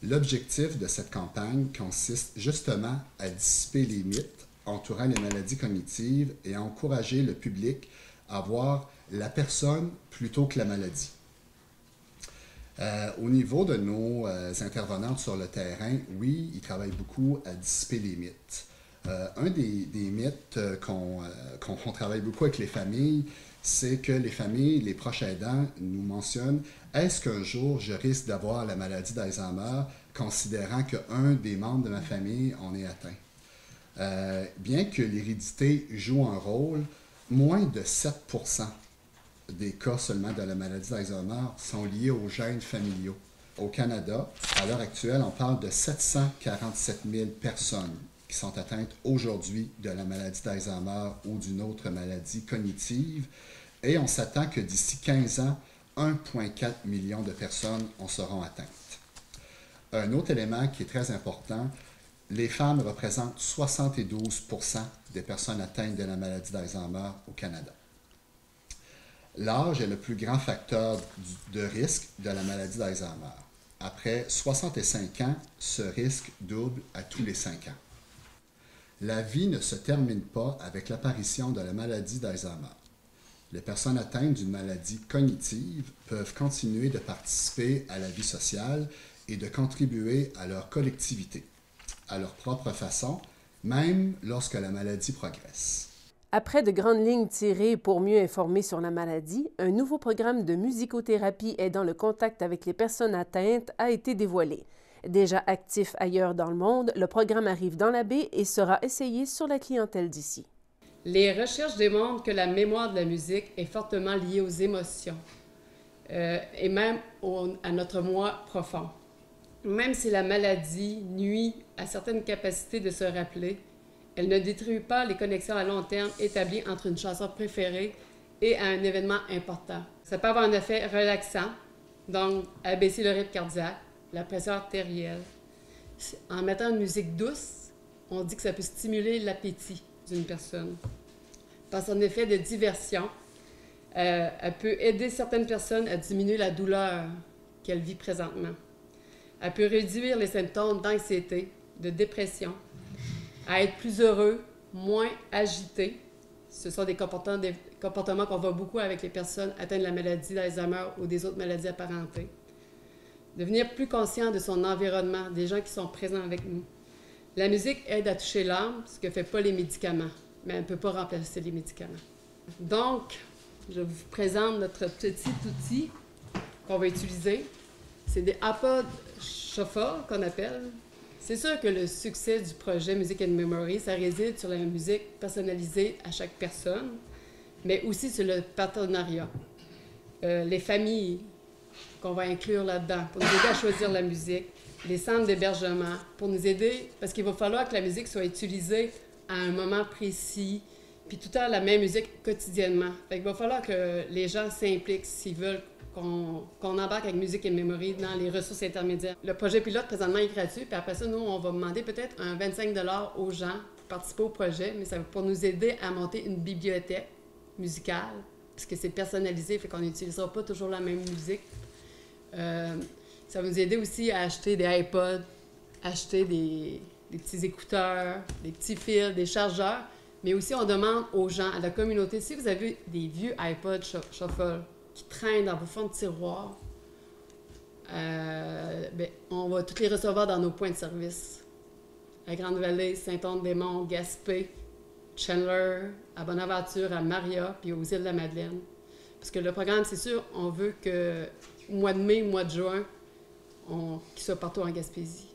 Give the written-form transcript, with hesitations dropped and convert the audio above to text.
L'objectif de cette campagne consiste justement à dissiper les mythes entourant les maladies cognitives et à encourager le public à voir la personne plutôt que la maladie. Au niveau de nos intervenantes sur le terrain, oui, ils travaillent beaucoup à dissiper les mythes. Un des mythes qu'on travaille beaucoup avec les familles, c'est que les familles, les proches aidants nous mentionnent « Est-ce qu'un jour je risque d'avoir la maladie d'Alzheimer considérant qu'un des membres de ma famille en est atteint? » Bien que l'hérédité joue un rôle, moins de 7% des cas seulement de la maladie d'Alzheimer sont liés aux gènes familiaux. Au Canada, à l'heure actuelle, on parle de 747 000 personnes qui sont atteintes aujourd'hui de la maladie d'Alzheimer ou d'une autre maladie cognitive, et on s'attend que d'ici 15 ans, 1,4 million de personnes en seront atteintes. Un autre élément qui est très important, les femmes représentent 72% des personnes atteintes de la maladie d'Alzheimer au Canada. L'âge est le plus grand facteur de risque de la maladie d'Alzheimer. Après 65 ans, ce risque double à tous les 5 ans. La vie ne se termine pas avec l'apparition de la maladie d'Alzheimer. Les personnes atteintes d'une maladie cognitive peuvent continuer de participer à la vie sociale et de contribuer à leur collectivité, à leur propre façon, même lorsque la maladie progresse. Après de grandes lignes tirées pour mieux informer sur la maladie, un nouveau programme de musicothérapie aidant le contact avec les personnes atteintes a été dévoilé. Déjà actif ailleurs dans le monde, le programme arrive dans la baie et sera essayé sur la clientèle d'ici. Les recherches démontrent que la mémoire de la musique est fortement liée aux émotions et même à notre moi profond. Même si la maladie nuit à certaines capacités de se rappeler, elle ne détruit pas les connexions à long terme établies entre une chanson préférée et un événement important. Ça peut avoir un effet relaxant, donc abaisser le rythme cardiaque, la pression artérielle. En mettant une musique douce, on dit que ça peut stimuler l'appétit d'une personne. Par son effet de diversion, elle peut aider certaines personnes à diminuer la douleur qu'elles vivent présentement. Elle peut réduire les symptômes d'anxiété, de dépression, à être plus heureux, moins agité. Ce sont des comportements qu'on voit beaucoup avec les personnes atteintes de la maladie d'Alzheimer ou des autres maladies apparentées. Devenir plus conscient de son environnement, des gens qui sont présents avec nous. La musique aide à toucher l'âme, ce que ne fait pas les médicaments, mais elle ne peut pas remplacer les médicaments. Donc, je vous présente notre petit outil qu'on va utiliser. C'est des iPod Shuffle qu'on appelle. C'est sûr que le succès du projet Music and Memory, ça réside sur la musique personnalisée à chaque personne, mais aussi sur le partenariat. Les familles qu'on va inclure là-dedans pour nous aider à choisir la musique, les centres d'hébergement pour nous aider, parce qu'il va falloir que la musique soit utilisée à un moment précis, puis tout le temps la même musique quotidiennement. Fait qu'il va falloir que les gens s'impliquent s'ils veulent qu'on embarque avec Music and Memory dans les ressources intermédiaires. Le projet pilote, présentement, est gratuit, puis après ça, nous, on va demander peut-être un 25 $ aux gens pour participer au projet, mais ça va pour nous aider à monter une bibliothèque musicale, puisque c'est personnalisé, fait qu'on n'utilisera pas toujours la même musique. Ça va nous aider aussi à acheter des iPods, acheter des petits écouteurs, des petits fils, des chargeurs, mais aussi on demande aux gens, à la communauté, si vous avez des vieux iPod Shuffle qui traînent dans vos fonds de tiroir, on va tous les recevoir dans nos points de service. À Grande-Vallée, Saint-Anne-des-Monts, Gaspé, Chandler, à Bonaventure, à Maria, puis aux îles de la Madeleine. Parce que le programme, c'est sûr, on veut que mois de mai, mois de juin, qu'il soit partout en Gaspésie.